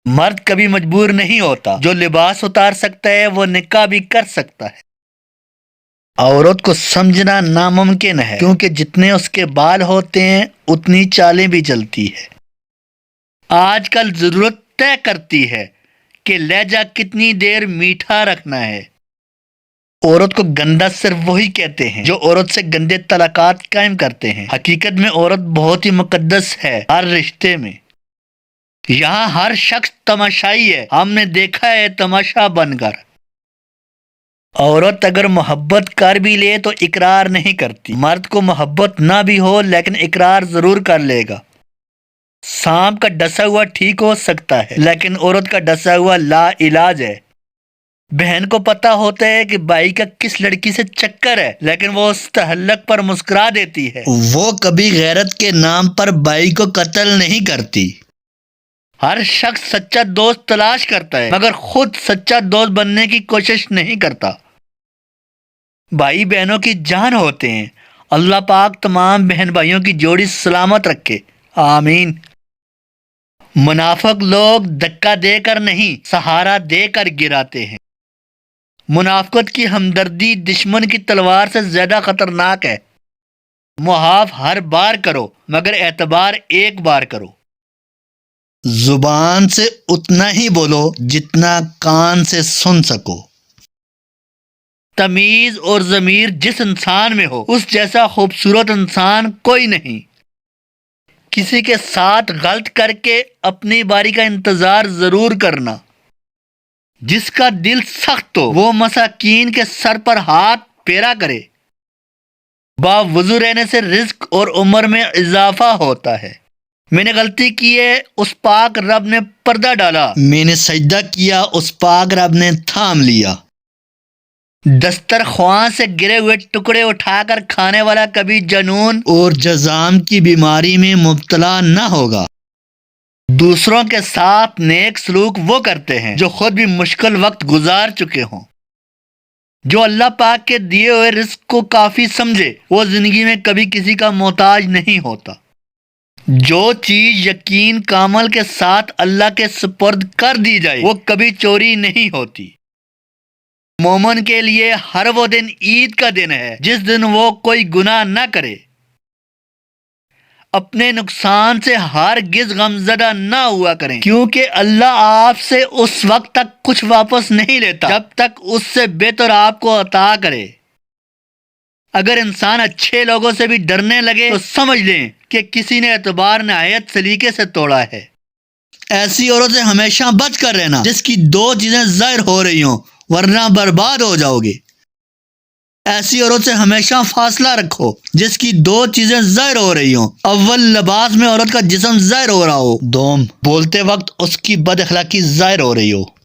مرد کبھی مجبور نہیں ہوتا، جو لباس اتار سکتا ہے وہ نکاح بھی کر سکتا ہے۔ عورت کو سمجھنا ناممکن ہے، کیونکہ جتنے اس کے بال ہوتے ہیں اتنی چالیں بھی چلتی ہے۔ آج کل ضرورت طے کرتی ہے کہ لہجہ کتنی دیر میٹھا رکھنا ہے۔ عورت کو گندا صرف وہی کہتے ہیں جو عورت سے گندے تعلقات قائم کرتے ہیں۔ حقیقت میں عورت بہت ہی مقدس ہے ہر رشتے میں۔ یہاں ہر شخص تماشائی ہے، ہم نے دیکھا ہے تماشا بن کر۔ عورت اگر محبت کر بھی لے تو اقرار نہیں کرتی۔ مرد کو محبت نہ بھی ہو لیکن اقرار ضرور کر لے گا۔ سانپ کا ڈسا ہوا ٹھیک ہو سکتا ہے لیکن عورت کا ڈسا ہوا لا علاج ہے۔ بہن کو پتا ہوتا ہے کہ بھائی کا کس لڑکی سے چکر ہے لیکن وہ اس تعلق پر مسکرا دیتی ہے۔ وہ کبھی غیرت کے نام پر بھائی کو قتل نہیں کرتی۔ ہر شخص سچا دوست تلاش کرتا ہے مگر خود سچا دوست بننے کی کوشش نہیں کرتا۔ بھائی بہنوں کی جان ہوتے ہیں۔ اللہ پاک تمام بہن بھائیوں کی جوڑی سلامت رکھے، آمین۔ منافق لوگ دھکا دے کر نہیں، سہارا دے کر گراتے ہیں۔ منافقت کی ہمدردی دشمن کی تلوار سے زیادہ خطرناک ہے۔ معاف ہر بار کرو مگر اعتبار ایک بار کرو۔ زبان سے اتنا ہی بولو جتنا کان سے سن سکو۔ تمیز اور ضمیر جس انسان میں ہو اس جیسا خوبصورت انسان کوئی نہیں۔ کسی کے ساتھ غلط کر کے اپنی باری کا انتظار ضرور کرنا۔ جس کا دل سخت ہو وہ مساکین کے سر پر ہاتھ پھیرا کرے۔ باوضو رہنے سے رزق اور عمر میں اضافہ ہوتا ہے۔ میں نے غلطی کی ہے، اس پاک رب نے پردہ ڈالا۔ میں نے سجدہ کیا، اس پاک رب نے تھام لیا۔ دسترخوان سے گرے ہوئے ٹکڑے اٹھا کر کھانے والا کبھی جنون اور جذام کی بیماری میں مبتلا نہ ہوگا۔ دوسروں کے ساتھ نیک سلوک وہ کرتے ہیں جو خود بھی مشکل وقت گزار چکے ہوں۔ جو اللہ پاک کے دیے ہوئے رزق کو کافی سمجھے وہ زندگی میں کبھی کسی کا محتاج نہیں ہوتا۔ جو چیز یقین کامل کے ساتھ اللہ کے سپرد کر دی جائے وہ کبھی چوری نہیں ہوتی۔ مومن کے لیے ہر وہ دن عید کا دن ہے جس دن وہ کوئی گناہ نہ کرے۔ اپنے نقصان سے ہرگز غمزدہ نہ ہوا کریں، کیونکہ اللہ آپ سے اس وقت تک کچھ واپس نہیں لیتا جب تک اس سے بہتر آپ کو عطا کرے۔ اگر انسان اچھے لوگوں سے بھی ڈرنے لگے تو سمجھ لیں کہ کسی نے اعتبار نہایت سلیقے سے توڑا ہے۔ ایسی عورت سے ہمیشہ بچ کر رہنا جس کی دو چیزیں ظاہر ہو رہی ہوں ورنہ برباد ہو جاؤ گے۔ ایسی عورت سے ہمیشہ فاصلہ رکھو جس کی دو چیزیں ظاہر ہو رہی ہوں۔ اول، لباس میں عورت کا جسم ظاہر ہو رہا ہو۔ دوم، بولتے وقت اس کی بد اخلاقی ظاہر ہو رہی ہو۔